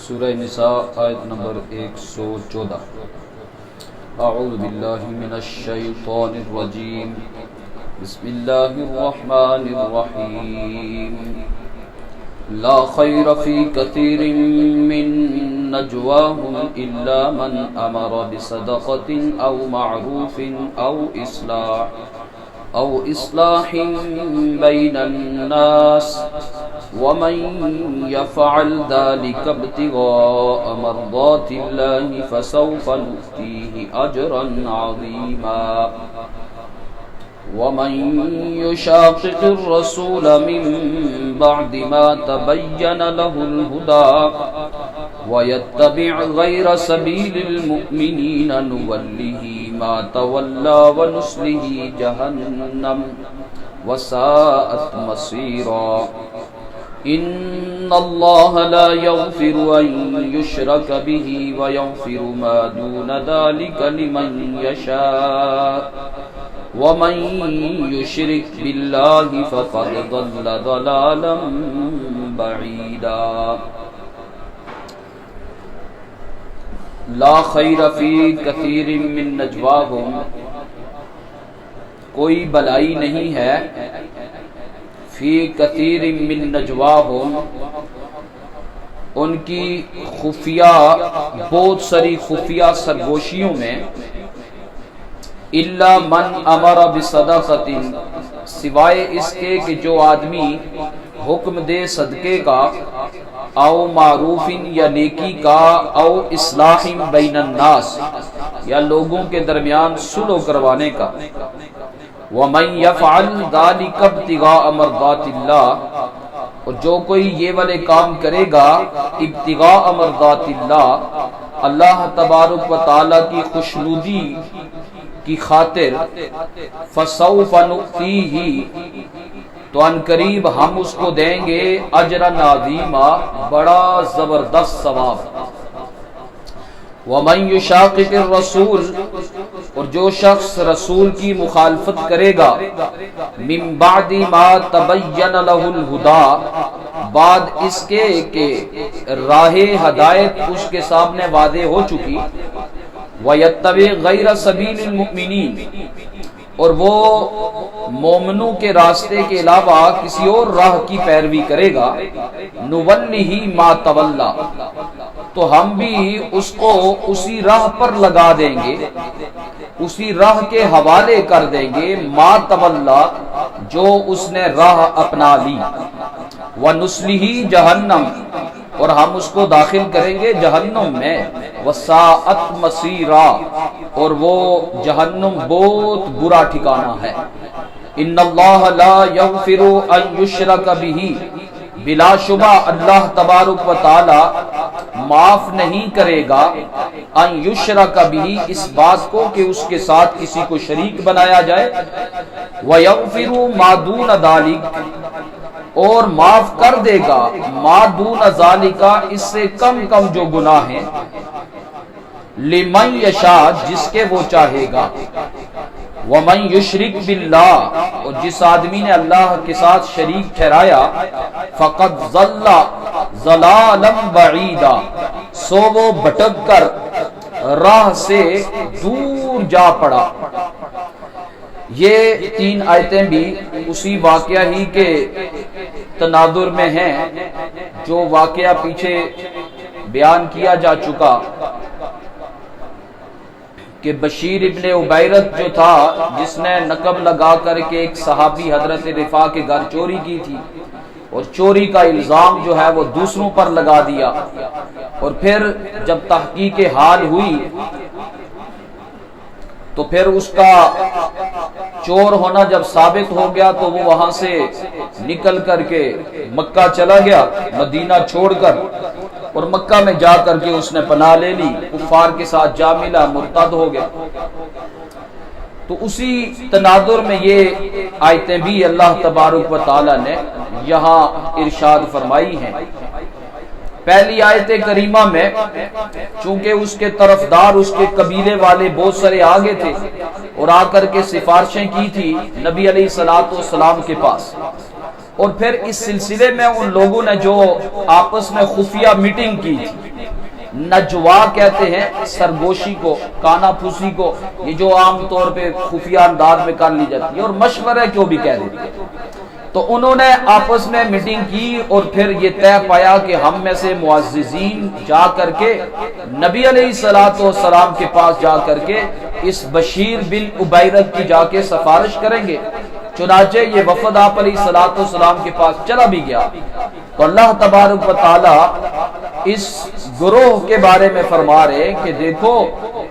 سورہ نساء آیت نمبر 114۔ اعوذ باللہ من الشیطان الرجیم، بسم اللہ الرحمن الرحیم۔ لا خیر فی کثیر من نجواہم الا من امر بصدقۃ او معروف او اصلاح بین الناس ومن يفعل ذلك ابتغاء مرضات الله فسوف نؤتيه أجرا عظيما ومن يشاقق الرسول من بعد ما تبين له الهدى ويتبع غير سبيل المؤمنين نوله ما تولى ونصله جهنم وساءت مصيرا ان اللہ لا یغفر ان یشرک به ویغفر ما دون ذلک لمن یشاء ومن یشرک باللہ فقد ضل ضلالا بعیدا۔ لا خیر فی کثیر من نجواہم، کوئی بلائی نہیں ہے فی کثیر من نجواہم، ان کی خفیہ بہت ساری خفیہ سرگوشیوں میں، الا من امر بصدقۃ، سوائے اس کے کہ جو آدمی حکم دے صدقے کا، او معروف یا نیکی کا، او اصلاح بین الناس یا لوگوں کے درمیان صلح کروانے کا، وَمَن يَفْعَلْ ذَلِكَ ابْتِغَاءَ مَرْضَاتِ اللَّهِ، اور جو کوئی یہ والے کام کرے گا ابتغاء مرضات اللہ، اللہ تبارک و تعالی کی خوشنودی کی خاطر، فَسَوْفَ نُؤْتِيهِ، تو ان قریب ہم اس کو دیں گے اجرا عظیما، بڑا زبردست ثواب۔ وَمَن يُشَاقِقِ الرَّسُولَ، اور جو شخص رسول کی مخالفت کرے گا، من بعد ما تبین لہ الہدی، بعد اس کے کہ راہ ہدایت اس کے سامنے واضح ہو چکی، وَيَتَّبِعْ غَيْرَ سَبِيلِ الْمُؤْمِنِينَ، اور وہ مومنوں کے راستے کے علاوہ کسی اور راہ کی پیروی کرے گا، نُوَلِّهِ مَا تَوَلَّى، تو ہم بھی اس کو اسی راہ پر لگا دیں گے، اسی راہ کے حوالے کر دیں گے، ما تولا، جو اس نے راہ اپنا لی، وَنُصْلِهِ جہنم، اور ہم اس کو داخل کریں گے جہنم میں، وَسَاءَتْ مَصِيرًا، اور وہ جہنم بہت برا ٹھکانہ ہے۔ ان اللہ لا یغفر ان یشرک بہ، بلا شبہ اللہ تبارک و تعالی معاف نہیں کرے گا، ان یشرک بہ، اس بات کو کہ اس کے ساتھ کسی کو شریک بنایا جائے، ویغفر ما دون ذلک، اور معاف کر دے گا ما دون ذالک، اس سے کم کم جو گناہ ہیں، لمن یشاء، جس کے وہ چاہے گا، ومن یشرک باللہ، اور جس آدمی نے اللہ کے ساتھ شریک ٹھہرایا، فقد ضل ضلالا بعیدا، سو وہ بھٹک کر راہ سے دور جا پڑا۔ یہ تین آیتیں بھی اسی واقعہ ہی کے تناظر میں ہیں جو واقعہ پیچھے بیان کیا جا چکا، کہ بشیر ابن عبیرت جو تھا، جس نے نقب لگا کر کے ایک صحابی حضرت رفاع کے گھر چوری کی تھی، اور چوری کا الزام جو ہے وہ دوسروں پر لگا دیا، اور پھر جب تحقیق حال ہوئی تو پھر اس کا چور ہونا جب ثابت ہو گیا تو وہ وہاں سے نکل کر کے مکہ چلا گیا، مدینہ چھوڑ کر، اور مکہ میں جا کر کے اس نے پناہ لے لی، کفار کے ساتھ جا ملا، مرتد ہو گیا۔ تو اسی تناظر میں یہ آیتیں بھی اللہ تبارک و تعالی نے یہاں ارشاد فرمائی ہیں۔ پہلی آیت کریمہ میں چونکہ اس کے طرفدار، اس کے قبیلے والے بہت سارے آگے تھے اور آ کر کے سفارشیں کی تھی نبی علیہ الصلوۃ والسلام کے پاس، اور پھر اس سلسلے میں ان لوگوں نے جو آپس میں خفیہ میٹنگ کی تھی نجوا کہتے ہیں سرگوشی کو، کانا پھوسی کو، یہ جو عام طور پہ خفیہ انداز میں کر لی جاتی ہے، اور مشورے کو بھی کہہ دیتی ہے۔ تو انہوں نے آپس میں میٹنگ کی اور پھر یہ طے پایا کہ ہم میں سے معززین جا کر کے نبی علیہ السلام کے پاس جا کر کے اس بشیر بن عبیرت کی جا کے سفارش کریں گے۔ چنانچہ یہ وفد آپ علیہ السلام کے پاس چلا بھی گیا، تو اللہ تبارک و تعالی اس گروہ کے بارے میں فرما رہے ہیں کہ دیکھو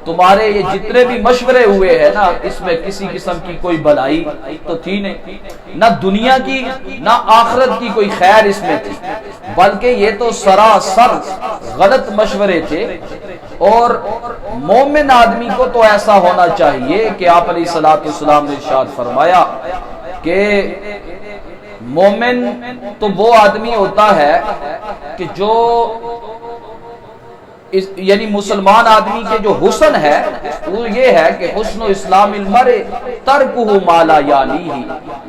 تمہارے یہ جتنے بھی مشورے ہوئے ہیں نا، اس میں کسی قسم کی کوئی بھلائی تو تھی نہیں، نہ دنیا کی نہ آخرت کی کوئی خیر اس میں تھی، بلکہ یہ تو سراسر غلط مشورے تھے۔ اور مومن آدمی کو تو ایسا ہونا چاہیے کہ آپ علیہ السلام نے ارشاد فرمایا کہ مومن تو وہ آدمی ہوتا ہے کہ جو یعنی مسلمان آدمی کے جو حسن ہے وہ یہ ہے کہ حسن و اسلام المرء ترکہ ما لا یعنیہ،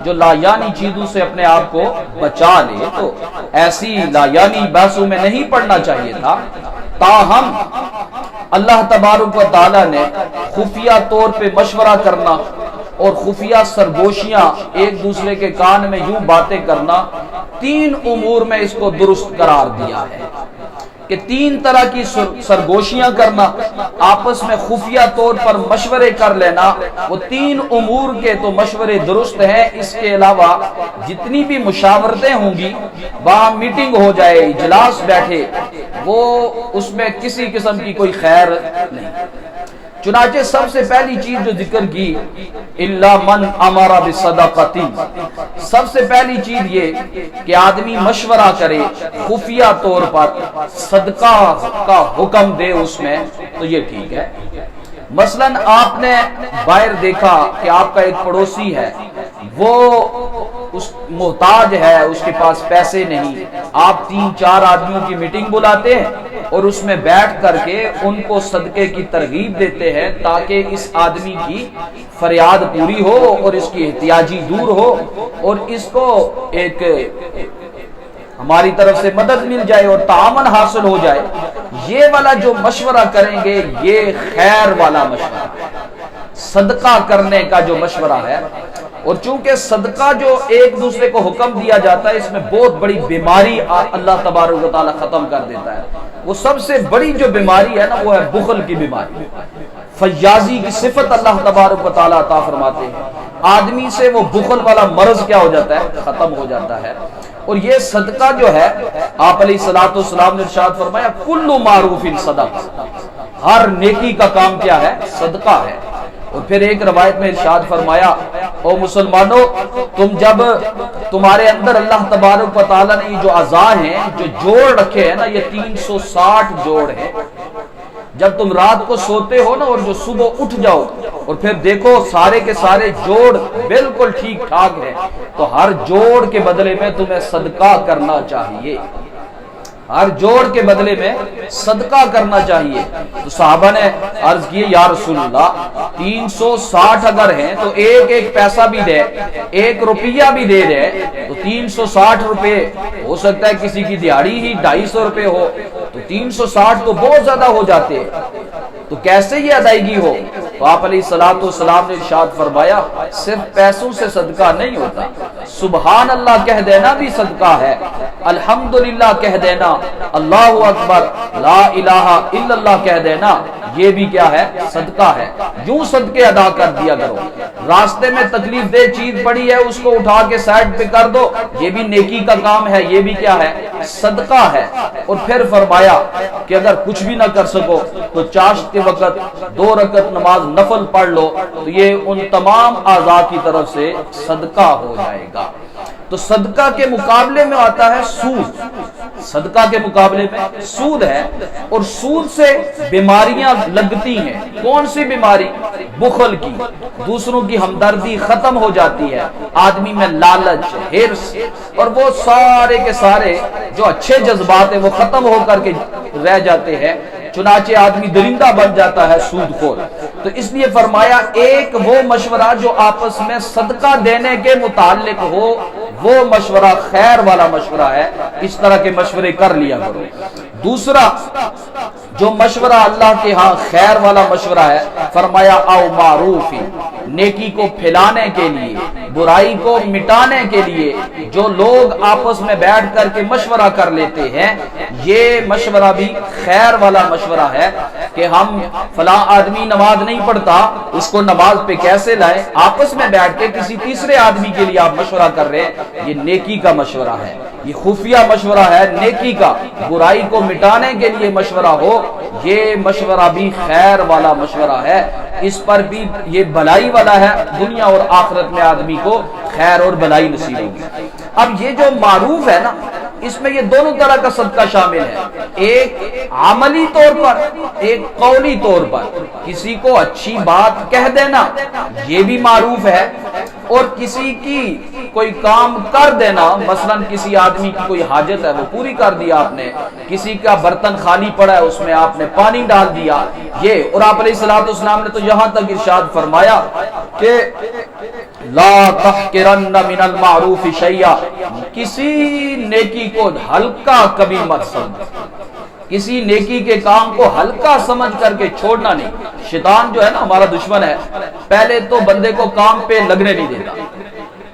جو لا یعنی چیزوں سے اپنے آپ کو بچا لے، تو ایسی لا یعنی بحثوں میں نہیں پڑنا چاہیے تھا۔ تاہم اللہ تبارک و تعالی نے خفیہ طور پہ مشورہ کرنا اور خفیہ سرگوشیاں ایک دوسرے کے کان میں یوں باتیں کرنا، تین امور میں اس کو درست قرار دیا ہے کہ تین طرح کی سرگوشیاں کرنا، آپس میں خفیہ طور پر مشورے کر لینا، وہ تین امور کے تو مشورے درست ہیں۔ اس کے علاوہ جتنی بھی مشاورتیں ہوں گی، وہاں میٹنگ ہو جائے، اجلاس بیٹھے، وہ اس میں کسی قسم کی کوئی خیر نہیں۔ چنانچہ سب سے پہلی چیز جو ذکر کی الا من امر بصدقۃ، سب سے پہلی چیز یہ کہ آدمی مشورہ کرے خفیہ طور پر، صدقہ کا حکم دے اس میں، تو یہ ٹھیک ہے۔ مثلا آپ نے باہر دیکھا کہ آپ کا ایک پڑوسی ہے، وہ اس محتاج ہے، اس کے پاس پیسے نہیں، آپ 3-4 آدمیوں کی میٹنگ بلاتے ہیں اور اس میں بیٹھ کر کے ان کو صدقے کی ترغیب دیتے ہیں تاکہ اس آدمی کی فریاد پوری ہو اور اس کی احتیاجی دور ہو اور اس کو ایک ہماری طرف سے مدد مل جائے اور تعاون حاصل ہو جائے۔ یہ والا جو مشورہ کریں گے یہ خیر والا مشورہ ہے، صدقہ کرنے کا جو مشورہ ہے۔ اور چونکہ صدقہ جو ایک دوسرے کو حکم دیا جاتا ہے، اس میں بہت بڑی بیماری اللہ تبارک و تعالی ختم کر دیتا ہے۔ وہ سب سے بڑی جو بیماری ہے نا، وہ ہے بخل کی بیماری، فیاضی کی صفت اللہ تبارک و تعالی عطا فرماتے ہیں۔ آدمی سے وہ بخل والا مرض کیا ہو جاتا ہے، ختم ہو جاتا ہے۔ اور یہ صدقہ جو ہے، آپ علیہ السلام نے ارشاد فرمایا کل معروف صدقہ، ہر نیکی کا کام کیا ہے، صدقہ ہے۔ اور پھر ایک روایت میں ارشاد فرمایا او مسلمانوں، تم جب تمہارے اندر اللہ تبارک و تعالیٰ نے یہ جو اعضاء ہیں، جو جوڑ رکھے ہیں نا، یہ 360 جوڑ ہیں، جب تم رات کو سوتے ہو نا اور جو صبح اٹھ جاؤ اور پھر دیکھو سارے کے سارے جوڑ بالکل ٹھیک ٹھاک ہیں، تو ہر جوڑ کے بدلے میں تمہیں صدقہ کرنا چاہیے، ہر جوڑ کے بدلے میں صدقہ کرنا چاہیے۔ تو صحابہ نے عرض کی یا رسول اللہ 360 اگر ہیں تو ایک ایک پیسہ بھی دے، ایک روپیہ بھی دے دے تو 360 روپے، ہو سکتا ہے کسی کی دیہاڑی ہی 250 روپے ہو، تو 360 تو بہت زیادہ ہو جاتے ہیں، تو کیسے یہ ادائیگی ہو؟ تو آپ علیہ السلام نے ارشاد فرمایا صرف پیسوں سے صدقہ نہیں ہوتا، سبحان اللہ کہہ دینا بھی صدقہ ہے، الحمدللہ کہہ دینا، اللہ اکبر لا الہ الا اللہ کہہ دینا، یہ بھی کیا ہے، صدقہ ہے۔ یوں صدقے ادا کر دیا کرو۔ راستے میں تکلیف دہ چیز پڑی ہے، اس کو اٹھا کے سائڈ پہ کر دو، یہ بھی نیکی کا کام ہے، یہ بھی کیا ہے، صدقہ ہے۔ اور پھر فرمایا کہ اگر کچھ بھی نہ کر سکو تو چاشت کے وقت 2 رکعت نماز نفل پڑھ لو، تو یہ ان تمام اعضاء کی طرف سے صدقہ ہو جائے گا۔ تو صدقہ کے مقابلے میں آتا ہے سود، صدقہ کے مقابلے میں سود ہے، اور سود سے بیماریاں لگتی ہیں۔ کون سی بیماری؟ بخل کی، دوسروں کی ہمدردی ختم ہو جاتی ہے، آدمی میں لالچ، ہرس، اور وہ سارے کے سارے جو اچھے جذبات ہیں وہ ختم ہو کر کے رہ جاتے ہیں، چنانچہ آدمی درندہ بن جاتا ہے، سود خور۔ تو اس لیے فرمایا ایک وہ مشورہ جو آپس میں صدقہ دینے کے متعلق ہو، وہ مشورہ خیر والا مشورہ ہے، اس طرح کے مشورے کر لیا کرو۔ دوسرا جو مشورہ اللہ کے ہاں خیر والا مشورہ ہے، فرمایا او معروف، نیکی کو پھیلانے کے لیے، برائی کو مٹانے کے لیے جو لوگ آپس میں بیٹھ کر کے مشورہ کر لیتے ہیں، یہ مشورہ بھی خیر والا مشورہ ہے کہ ہم فلاں آدمی نماز نہیں پڑھتا، اس کو نماز پہ کیسے لائیں، آپس میں بیٹھ کے کسی تیسرے آدمی کے لیے آپ مشورہ کر رہے ہیں، یہ نیکی کا مشورہ ہے، یہ خفیہ مشورہ ہے نیکی کا، برائی کو مٹانے کے لیے مشورہ ہو، یہ مشورہ بھی خیر والا مشورہ ہے، اس پر بھی یہ بھلائی والا ہے، دنیا اور آخرت میں آدمی کو خیر اور بھلائی نصیب ہوگی۔ اب یہ جو معروف ہے نا، اس میں یہ دونوں طرح کا صدقہ شامل ہے، ایک عملی طور پر، ایک قولی طور پر، کسی کو اچھی بات کہہ دینا یہ بھی معروف ہے، اور کسی کی کوئی کام کر دینا، مثلا کسی آدمی کی کوئی حاجت ہے وہ پوری کر دیا آپ نے، کسی کا برتن خالی پڑا ہے اس میں آپ نے پانی ڈال دیا، یہ، اور آپ علیہ الصلوۃ والسلام نے تو یہاں تک ارشاد فرمایا کہ لا تحقرن من المعروف شیئا، کسی نیکی کو ہلکا کبھی مت سمجھ، کسی نیکی کے کام کو ہلکا سمجھ کر کے چھوڑنا نہیں۔ شیطان جو ہے نا ہمارا دشمن ہے، پہلے تو بندے کو کام پہ لگنے نہیں دیتا،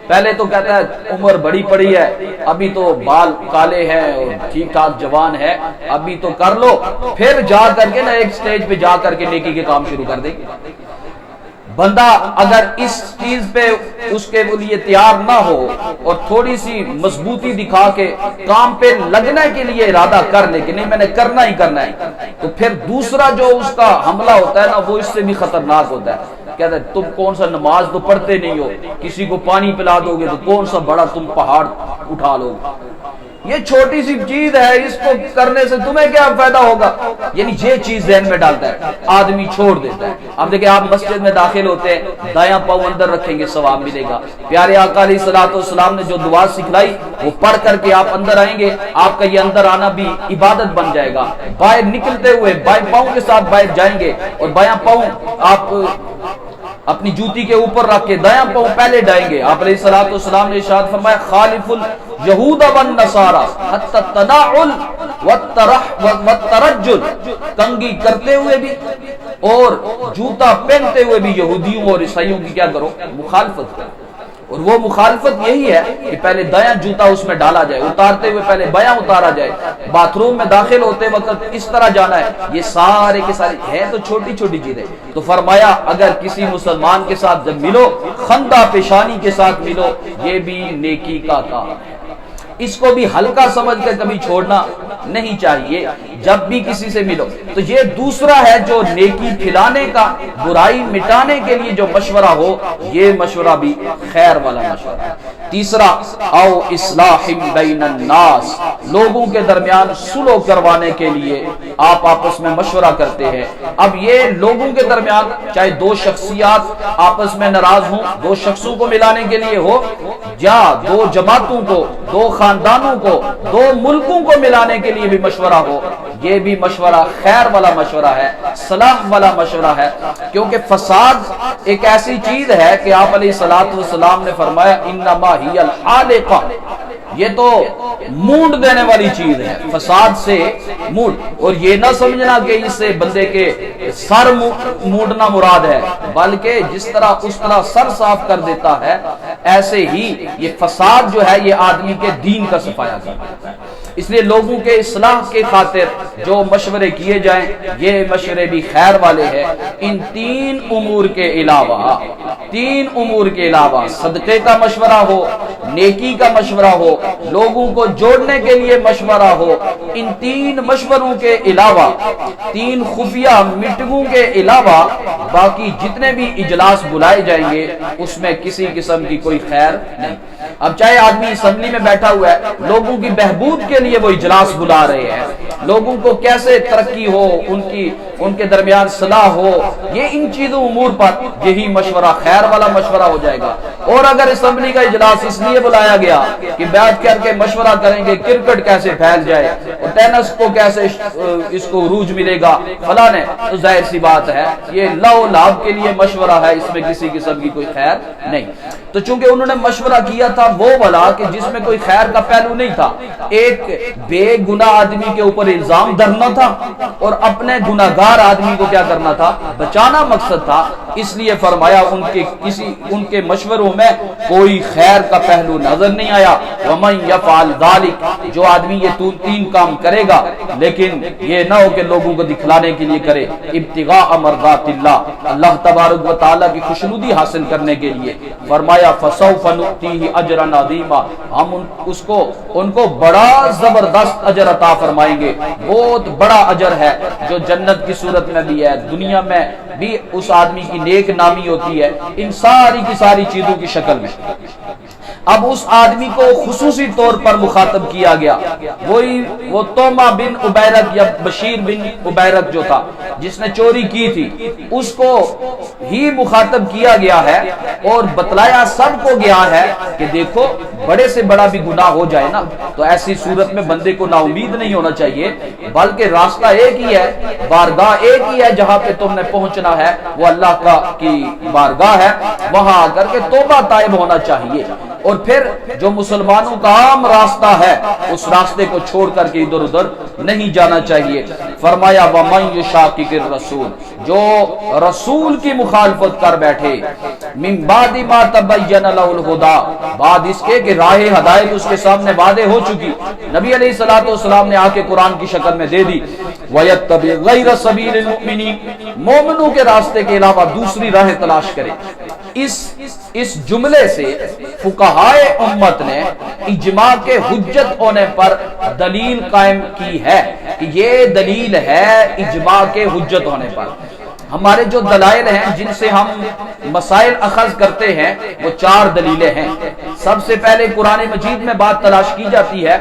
پہلے تو کہتا ہے عمر بڑی پڑی ہے، ابھی تو بال کالے ہیں اور ٹھیک ٹھاک جوان ہے، ابھی تو کر لو، پھر جا کر کے نا ایک سٹیج پہ جا کر کے نیکی کے کام شروع کر دے گی۔ بندہ اگر اس چیز پہ اس کے لیے تیار نہ ہو اور تھوڑی سی مضبوطی دکھا کے کام پہ لگنے کے لیے ارادہ کر لے کہ نہیں میں نے کرنا ہی کرنا ہے، تو پھر دوسرا جو اس کا حملہ ہوتا ہے نا وہ اس سے بھی خطرناک ہوتا ہے، کہتا ہے تم کون سا نماز تو پڑھتے نہیں ہو، کسی کو پانی پلا دو گے تو کون سا بڑا تم پہاڑ اٹھا لو گے، یہ چھوٹی سی چیز ہے، اس کو کرنے سے تمہیں کیا فائدہ ہوگا، یعنی یہ چیز ذہن میں ڈالتا ہے، آدمی چھوڑ دیتا ہے۔ اب دیکھیں آپ مسجد میں داخل ہوتے ہیں، دایاں پاؤں اندر رکھیں گے ثواب ملے گا، پیارے آقا علیہ الصلوۃ والسلام نے جو دعا سکھلائی وہ پڑھ کر کے آپ اندر آئیں گے، آپ کا یہ اندر آنا بھی عبادت بن جائے گا، باہر نکلتے ہوئے بائیں پاؤں کے ساتھ باہر جائیں گے اور بایاں پاؤں آپ اپنی جوتی کے اوپر رکھ کے دایاں پاؤں پہلے ڈائیں گے۔ آپ علیہ الصلوۃ والسلام نے ارشاد فرمایا خالف الیہود والنصارى حتی التناعل والترجل، کنگھی کرتے ہوئے بھی اور جوتا پہنتے ہوئے بھی یہودیوں اور عیسائیوں کی کیا کرو، مخالفت کرو، اور وہ مخالفت یہی ہے کہ پہلے دایاں جوتا اس میں ڈالا جائے، اتارتے ہوئے پہلے بایاں اتارا جائے، باتھ روم میں داخل ہوتے وقت اس طرح جانا ہے، یہ سارے کے سارے ہے تو چھوٹی چھوٹی چیزیں۔ تو فرمایا اگر کسی مسلمان کے ساتھ جب ملو خندہ پیشانی کے ساتھ ملو، یہ بھی نیکی کا کام ہے، اس کو بھی ہلکا سمجھ کر کبھی چھوڑنا نہیں چاہیے جب بھی کسی سے ملو۔ تو یہ دوسرا ہے جو نیکی پھیلانے کا، برائی مٹانے کے لیے جو مشورہ ہو، یہ مشورہ بھی خیر والا مشورہ ہے۔ تیسرا او اصلاح بین الناس، لوگوں کے درمیان صلح کروانے کے لیے آپ آپس میں مشورہ کرتے ہیں۔ اب یہ لوگوں کے درمیان چاہے دو شخصیات آپس میں ناراض ہوں، دو شخصوں کو ملانے کے لیے ہو، یا دو جماعتوں کو، دو خاندانوں کو، دو ملکوں کو ملانے کے لیے بھی مشورہ ہو، یہ بھی مشورہ خیر والا مشورہ ہے، صلاح والا مشورہ ہے، کیونکہ فساد ایک ایسی چیز ہے کہ آپ علیہ الصلوۃ والسلام نے فرمایا انما ہی الحالقہ، یہ تو مونڈ دینے والی چیز ہے، فساد سے مونڈ، اور یہ نہ سمجھنا کہ اس سے بندے کے سر مونڈنا مراد ہے، بلکہ جس طرح اس طرح سر صاف کر دیتا ہے، ایسے ہی یہ فساد جو ہے یہ آدمی کے دین کا صفایا کرتا ہے۔ اس لیے لوگوں کے اصلاح کے خاطر جو مشورے کیے جائیں یہ مشورے بھی خیر والے ہیں۔ ان تین امور کے علاوہ صدقے کا مشورہ ہو، نیکی کا مشورہ ہو، لوگوں کو جوڑنے کے لیے مشورہ ہو، ان تین مشوروں کے علاوہ، تین خفیہ میٹنگوں کے علاوہ باقی جتنے بھی اجلاس بلائے جائیں گے اس میں کسی قسم کی کوئی خیر نہیں۔ اب چاہے آدمی اسمبلی میں بیٹھا ہوا ہے، لوگوں کی بہبود کے لیے وہ اجلاس بلا رہے ہیں، لوگوں کو کیسے ترقی ہو، ان کے درمیان صلاح ہو، یہ ان چیزوں امور پر یہی مشورہ خیر والا مشورہ ہو جائے گا۔ اور اگر اسمبلی کا اجلاس اس لیے بلایا گیا کہ بیٹھ کر کے مشورہ کریں گے کرکٹ کیسے پھیل جائے اور ٹینس کو کیسے اس کو عروج ملے گا فلاں نے، تو ظاہر سی بات ہے یہ لو لاب کے لیے مشورہ ہے، اس میں کسی قسم کی کوئی خیر نہیں۔ تو چونکہ انہوں نے مشورہ کیا تھا وہ والا کہ جس میں کوئی خیر کا پہلو نہیں تھا، ایک بے گناہ آدمی کے اوپر الزام دھرنا تھا اور اپنے گناہگار آدمی کو کیا کرنا تھا؟ بچانا مقصد تھا۔ اس لیے فرمایا ان کے مشوروں میں کوئی خیر کا پہلو نظر نہیں آیا۔ وَمَن يَفْعَلْ ذَلِكَ، جو آدمی یہ تین کام کرے گا لیکن یہ نہ ہو کہ لوگوں کو دکھلانے کے لیے کرے، ابتغاء مرضات اللہ، اللہ تبارک و تعالیٰ کی خوشنودی حاصل کرنے کے لیے، فرمایا فَسَوْفَ نُؤْتِيهِ أَجْرًا عَظِيمًا، ہم ان کو بڑا زبردست اجر عطا فرمائیں گے، بہت بڑا اجر ہے جو جنت کی صورت میں بھی ہے، دنیا میں بھی اس آدمی کی نیک نامی ہوتی ہے، ان ساری کی ساری چیزوں کی شکل میں۔ اب اس آدمی کو خصوصی طور پر مخاطب کیا گیا، وہ توما بن عبیرک یا بشیر بن عبیرک جو تھا جس نے چوری کی تھی، اس کو ہی مخاطب کیا گیا ہے اور بتلایا سب کو گیا ہے کہ دیکھو بڑے سے بڑا بھی گناہ ہو جائے نا تو ایسی صورت میں بندے کو نا امید نہیں ہونا چاہیے، بلکہ راستہ ایک ہی ہے، بارگاہ ایک ہی ہے جہاں پہ تم نے پہنچنا ہے، وہ اللہ کی بارگاہ ہے، وہاں آ کر کے توبہ تائب ہونا چاہیے، اور پھر جو مسلمانوں کا عام راستہ ہے اس راستے کو چھوڑ کر کے ادھر ادھر نہیں جانا چاہیے۔ فرمایا وَمَن يُشَاقِقِ الرَّسُولَ، جو رسول کی مخالفت کر بیٹھے، مِن بَعْدِ مَا تَبَيَّنَ لَهُ الْهُدَىٰ، بعد اس کے کہ راہ ہدایت اس کے سامنے واضح ہو چکی، نبی علیہ الصلوۃ والسلام نے آ کے قرآن کی شکل میں دے دی، وَيَتَّبِعْ غَيْرَ سَبِيلِ الْمُؤْمِنِينَ، مومنوں کے راستے کے علاوہ دوسری راہ تلاش کرے۔ اس جملے سے فقہائے امت نے اجماع کے حجت ہونے پر دلیل قائم کی ہے کہ یہ دلیل ہے اجماع کے حجت ہونے پر۔ ہمارے جو دلائل ہیں جن سے ہم مسائل اخذ کرتے ہیں وہ 4 دلیلیں ہیں۔ سب سے پہلے قرآن مجید میں بات تلاش کی جاتی ہے،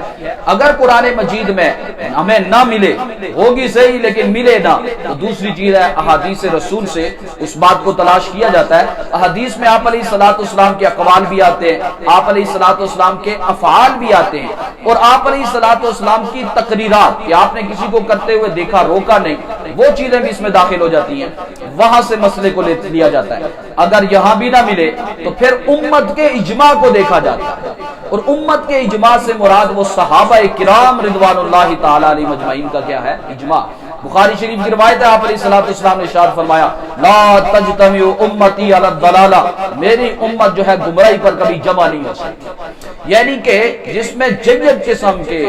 اگر قرآن مجید میں ہمیں نہ ملے، ہوگی صحیح لیکن ملے نہ، تو دوسری چیز ہے احادیث رسول سے اس بات کو تلاش کیا جاتا ہے۔ احادیث میں آپ علیہ الصلوۃ والسلام کے اقوال بھی آتے ہیں، آپ علیہ الصلوۃ والسلام کے افعال بھی آتے ہیں، اور آپ علیہ الصلوۃ والسلام کی تقریرات کہ آپ نے کسی کو کرتے ہوئے دیکھا، روکا نہیں، وہ چیزیں بھی اس میں داخل ہو جاتی ہیں، وہاں سے مسئلے کو لیا جاتا ہے۔ اگر یہاں بھی نہ ملے تو پھر امت کے اجماع کو دیکھا جاتا ہے، اور امت کے اجماع سے مراد وہ صحابہ کرام رضوان اللہ تعالی علیہ مجمعین کا کیا ہے؟ اجماع۔ بخاری شریف کی روایت ہے، آپ علیہ الصلوۃ والسلام نے ارشاد فرمایا لا تجتمع امتی علی الضلالہ، میری امت جو ہے گمراہی پر کبھی جمع نہیں ہو سکتی، یعنی کہ جس میں جید قسم کے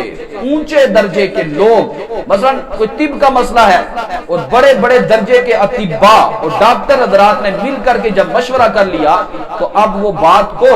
اونچے درجے کے لوگ، مثلا کوئی طب کا مسئلہ ہے اور بڑے بڑے درجے کے اطباء اور ڈاکٹر حضرات نے مل کر کے جب مشورہ کر لیا تو اب وہ بات کو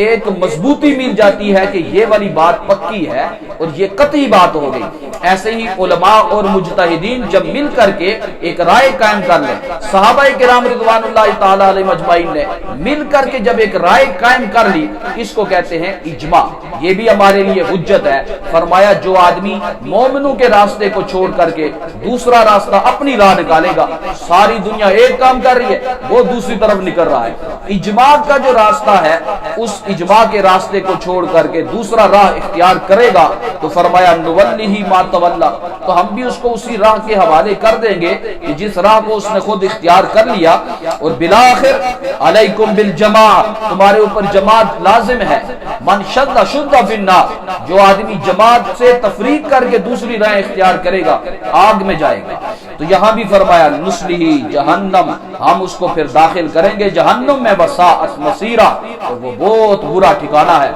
ایک مضبوطی مل جاتی ہے کہ یہ والی بات پکی ہے اور یہ قطعی بات ہو گئی۔ ایسے ہی علماء اور مجتہدین جب مل کر کے ایک رائے قائم کر لیں، صحابہ کرام رضوان اللہ تعالی علیہ مجمعین نے مل کر کے جب ایک رائے قائم کر لی، اس کو کہتے ہیں اجماع۔ یہ بھی ہمارے لیے حجت ہے۔ فرمایا جو آدمی مومنوں کے راستے کو چھوڑ کر کے دوسرا راستہ اپنی راہ نکالے گا، ساری دنیا ایک کام کر رہی ہے، وہ دوسری طرف نکل رہا ہے، اجماع کا جو راستہ ہے اس اجماع کے راستے کو چھوڑ کر کے دوسرا راہ اختیار کرے گا تو فرمایا نولہ ما تولی، تو ہم بھی اس کو اسی راہ کے حوالے کر دیں گے کہ جس راہ کو اس نے خود اختیار کر لیا۔ اور بالآخر علیکم بالجماع، تمہارے اوپر جماعت لازم ہے۔ من شد شد فی النار، جو آدمی جماعت سے تفریق کر کے دوسری راہ اختیار کرے گا آگ میں جائے گا۔ تو یہاں بھی فرمایا نصلہ جہنم، ہم اس کو پھر داخل کریں گے جہنم میں، وساءت مصیرا، اور وہ بہت برا ٹھکانہ ہے۔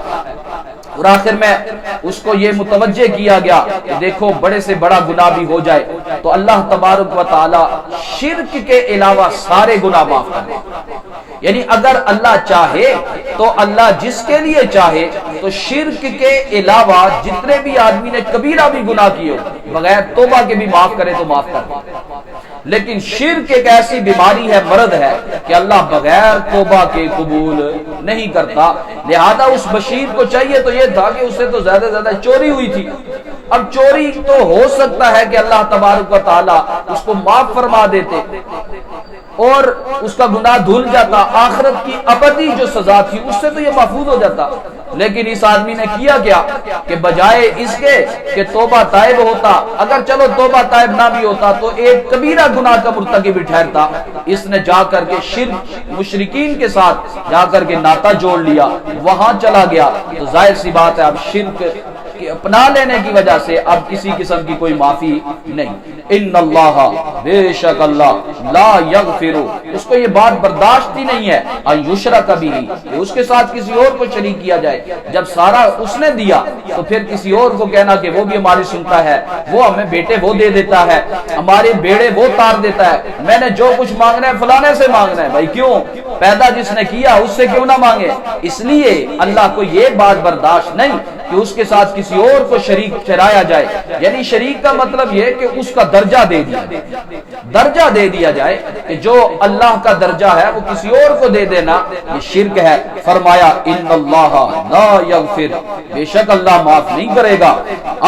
اور آخر میں اس کو یہ متوجہ کیا گیا کہ دیکھو بڑے سے بڑا گناہ بھی ہو جائے تو اللہ تبارک و تعالی شرک کے علاوہ سارے گناہ معاف کر دے، یعنی اگر اللہ چاہے تو اللہ جس کے لیے چاہے تو شرک کے علاوہ جتنے بھی آدمی نے کبیرہ بھی گناہ کیے بغیر توبہ کے بھی معاف کرے تو معاف کر دے۔ لیکن شرک ایک ایسی بیماری ہے، مرض ہے کہ اللہ بغیر توبہ کے قبول نہیں کرتا۔ لہذا اس بشیر کو چاہیے تو یہ تھا کہ اس سے تو زیادہ زیادہ چوری ہوئی تھی، اب چوری تو ہو سکتا ہے کہ اللہ تبارک و تعالی اس کو معاف فرما دیتے اور اس کا گناہ دھل جاتا، آخرت کی ابدی جو سزا تھی اس سے تو یہ محفوظ ہو جاتا۔ لیکن اس آدمی نے کیا کیا کہ بجائے اس کے کہ توبہ طائب ہوتا، اگر چلو توبہ طائب نہ بھی ہوتا تو ایک کبیرہ گناہ کا مرتکب ٹھہرتا، اس نے جا کر کے شرک مشرکین کے ساتھ جا کر کے ناطہ جوڑ لیا، وہاں چلا گیا، تو ظاہر سی بات ہے اب شرک کہ اپنا لینے کی وجہ سے اب کسی قسم کی کوئی معافی نہیں. ان اللہ بے شک اللہ لا یغفر اس کو یہ بات برداشت ہی نہیں ہے ان یشرک بہ کہ اس کے ساتھ کسی اور کو شریک کیا جائے. جب سارا اس نے دیا تو پھر کسی اور کو کہنا کہ وہ بھی ہماری سنتا ہے, وہ ہمیں بیٹے وہ دے دیتا ہے, ہمارے بیڑے وہ تار دیتا ہے, میں نے جو کچھ مانگنا ہے فلانے سے مانگنا ہے. بھائی کیوں؟ پیدا جس نے کیا اس سے کیوں نہ مانگے؟ اس لیے اللہ کو یہ بات برداشت نہیں کہ اس کے ساتھ کسی اور کو شریک ٹھہرایا جائے. یعنی شریک کا مطلب یہ کہ اس کا درجہ دے دیا جائے, درجہ دے دیا جائے کہ جو اللہ کا درجہ ہے وہ کسی اور کو دے دینا, یہ شرک ہے. فرمایا ان اللہ لا یغفر بے شک اللہ معاف نہیں کرے گا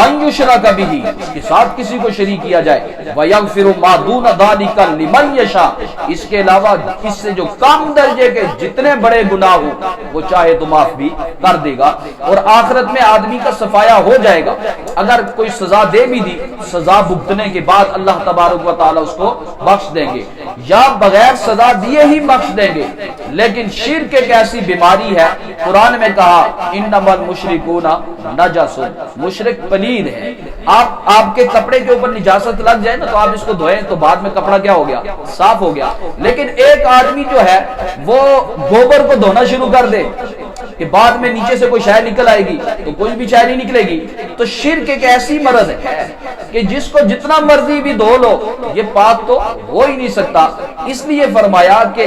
ان یشرک بہ اس کے ساتھ کسی کو شریک کیا جائے, ویغفر ما دون ذلک لمن یشاء اس کے علاوہ اس سے جو کم درجے کے جتنے بڑے گناہ ہوں وہ چاہے تو معاف بھی کر دے گا. اور آخرت میں آدمی کا صفایا ہو جائے گا. اگر کوئی سزا دے بھی دی, سزا بھگتنے کے بعد اللہ تبارک و تعالی اس کو بخش دیں گے, یا بغیر سزا دیے ہی بخش دیں گے. لیکن شرک ایک ایسی بیماری ہے, قرآن میں کہا انما المشرکون نجس, مشرک پلید ہے. آپ کے کپڑے کے اوپر نجاست لگ جائے نا تو آپ اس کو دھوئیں تو بعد میں کپڑا کیا ہو گیا؟ صاف ہو گیا. لیکن ایک آدمی جو ہے وہ گوبر کو دھونا شروع کر دے کہ بعد میں نیچے سے کوئی شے نکل آئے گی تو کوئی بھی شے نہیں نکلے گی. تو شرک ایک ایسی مرض ہے کہ جس کو جتنا مرضی بھی دھو لو یہ پاک تو ہو ہی نہیں سکتا. اس لیے فرمایا کہ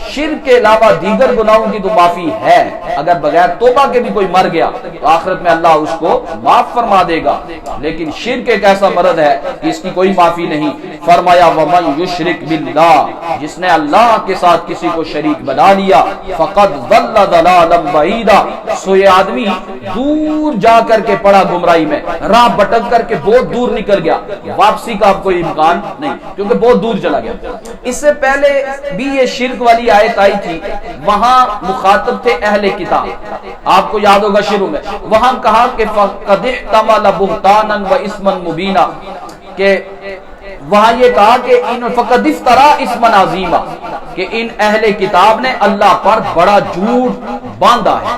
شرک کے علاوہ دیگر گناہوں کی تو معافی ہے, اگر بغیر توبہ کے بھی کوئی مر گیا تو آخرت میں اللہ اس کو معاف فرما دے گا. لیکن شرک ایک ایسا مرض ہے کہ اس کی کوئی معافی نہیں. فرمایا ومن یشرک باللہ جس نے اللہ کے ساتھ کسی کو شریک بنا لیا فقد ضل ضلالا بعیدا سو یہ آدمی دور جا کر کے پڑا گمراہی میں, راہ بھٹک کر کے بہت دور نکل گیا, واپسی کا اب کوئی امکان نہیں کیونکہ بہت دور چلا گیا. اس سے پہلے بھی یہ شرک والی آیت آئی تھی, وہاں مخاطب تھے اہل کتاب, آپ کو یاد ہوگا شروع میں وہاں کہا کہ فقد احتمل بہتانا و اسما مبینا, کہ وہاں یہ کہا کہ ان فقد افترا اسما عظیما کہ ان اہل کتاب نے اللہ پر بڑا جھوٹ باندھا ہے.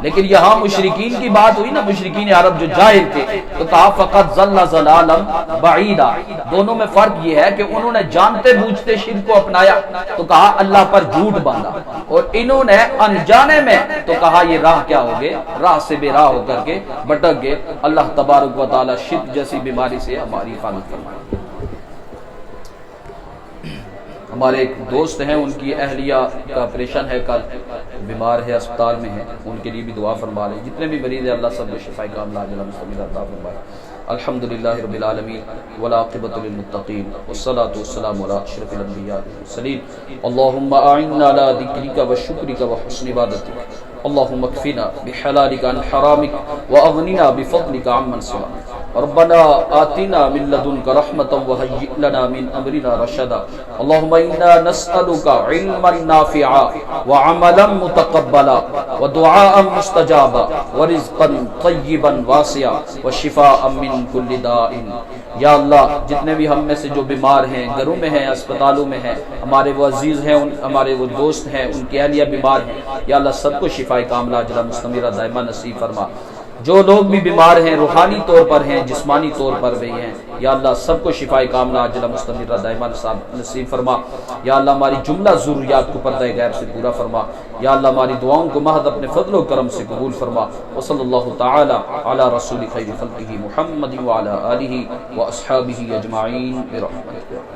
لیکن یہاں مشرکین کی بات ہوئی نا, مشرکین عرب جو جاہل تھے, تو کہا فقط ضل ضلالا بعیدا. دونوں میں فرق یہ ہے کہ انہوں نے جانتے بوجھتے شرک کو اپنایا تو کہا اللہ پر جھوٹ باندھا, اور انہوں نے انجانے میں تو کہا یہ راہ کیا ہو گئے, راہ سے بے راہ ہو کر کے بھٹک گئے. اللہ تبارک و تعالی شرک جیسی بیماری سے ہماری حفاظت فرمائے. ہمارے ایک دوست ہیں, ان کی اہلیہ کا آپریشن ہے, کل بیمار ہے, اسپتال میں ہے, ان کے لیے بھی دعا فرما لیں. جتنے بھی مریض ہیں اللہ سب کو شفا کاملہ عاجلہ مستمرہ عطا فرمائے. الحمدللہ رب العالمین والعاقبۃ للمتقین والصلاۃ والسلام علی اشرف الانبیاء والمرسلین. اللهم اعنا على ذکرک وشکرک وحسن عبادتک. اللهم اکفنا بحلالک عن حرامک واغننا بفضلک عمن سواک. ربنا آتنا من لدنك رحمة وهيئ لنا من أمرنا رشدا. اللهم إنا نسألك علما نافعا وعملا متقبلا ودعاء مستجابا ورزقا طيبا واسعا وشفاء من كل داء. یا اللہ جتنے بھی ہم میں سے جو بیمار ہیں, گھروں میں ہیں, اسپتالوں میں ہیں, ہمارے وہ عزیز ہیں, ہمارے وہ دوست ہیں, ان کی اہلیہ بیمار ہیں, یا اللہ سب کو شفا کاملہ عاجلہ مستمرہ دائمہ نصیب فرما. جو لوگ بھی بیمار ہیں, روحانی طور پر ہیں, جسمانی طور پر بھی ہیں, یا اللہ سب کو شفا کاملہ عاجلہ مستمرہ دائمہ نصیب فرما. یا اللہ ہماری جملہ ضروریات کو پردہ غیب سے پورا فرما. یا اللہ ہماری دعاؤں کو محض اپنے فضل و کرم سے قبول فرما. وصلی اللہ تعالی علی رسول خیر خلقہ محمد وعلی آلہ واصحابہ اجمعین برحمتک.